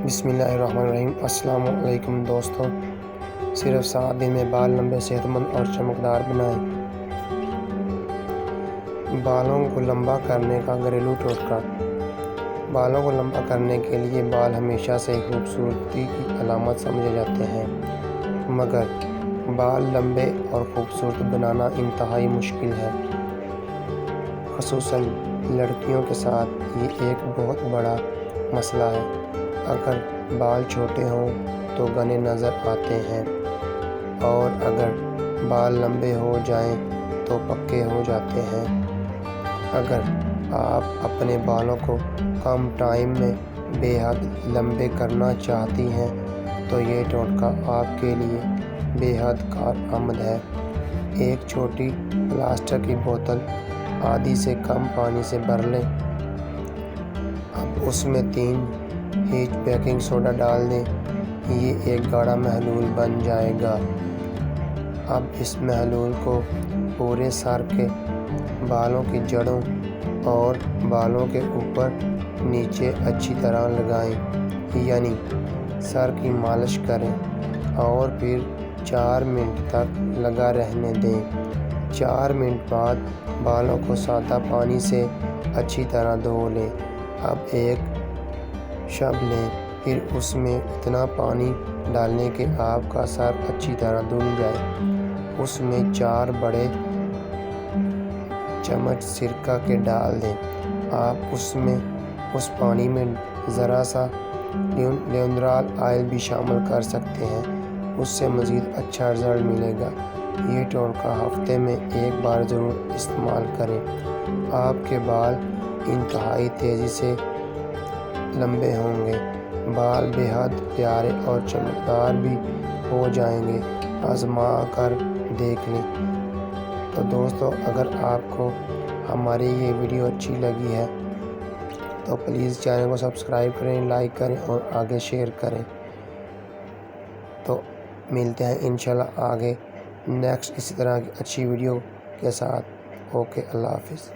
بسم اللہ الرحمن الرحیم۔ السلام علیکم دوستو، صرف 7 دن میں بال لمبے، صحت مند اور چمکدار بنائیں۔ بالوں کو لمبا کرنے کا گھریلو ٹوٹکا۔ بالوں کو لمبا کرنے کے لیے بال ہمیشہ سے خوبصورتی کی علامت سمجھے جاتے ہیں، مگر بال لمبے اور خوبصورت بنانا انتہائی مشکل ہے۔ خصوصاً لڑکیوں کے ساتھ یہ ایک بہت بڑا مسئلہ ہے۔ اگر بال چھوٹے ہوں تو گھنے نظر آتے ہیں، اور اگر بال لمبے ہو جائیں تو پکے ہو جاتے ہیں۔ اگر آپ اپنے بالوں کو کم ٹائم میں بے حد لمبے کرنا چاہتی ہیں تو یہ ٹوٹکا آپ کے لیے بے حد کارآمد ہے۔ ایک چھوٹی پلاسٹک کی بوتل آدھی سے کم پانی سے بھر لیں۔ اب اس میں 3 ہینچ بیکنگ سوڈا ڈال دیں۔ یہ ایک گاڑھا محلول بن جائے گا۔ اب اس محلول کو پورے سر کے بالوں کی جڑوں اور بالوں کے اوپر نیچے اچھی طرح لگائیں، یعنی سر کی مالش کریں، اور پھر 4 منٹ تک لگا رہنے دیں۔ 4 منٹ بعد بالوں کو سادہ پانی سے اچھی طرح دھو لیں۔ اب ایک شب لیں، پھر اس میں اتنا پانی ڈالیں کہ آپ کا سر اچھی طرح دھل جائے۔ اس میں 4 بڑے چمچ سرکہ کے ڈال دیں۔ آپ اس پانی میں ذرا سا لیونڈرال آئل بھی شامل کر سکتے ہیں، اس سے مزید اچھا رزلٹ ملے گا۔ یہ ٹوٹکا ہفتے میں 1 بار ضرور استعمال کریں۔ آپ کے بال انتہائی تیزی سے لمبے ہوں گے، بال بے حد پیارے اور چمکدار بھی ہو جائیں گے۔ آزما کر دیکھ لیں۔ تو دوستو، اگر آپ کو ہماری یہ ویڈیو اچھی لگی ہے تو پلیز چینل کو سبسکرائب کریں، لائک کریں اور آگے شیئر کریں۔ تو ملتے ہیں انشاءاللہ آگے نیکسٹ اسی طرح کی اچھی ویڈیو کے ساتھ۔ اوکے، اللہ حافظ۔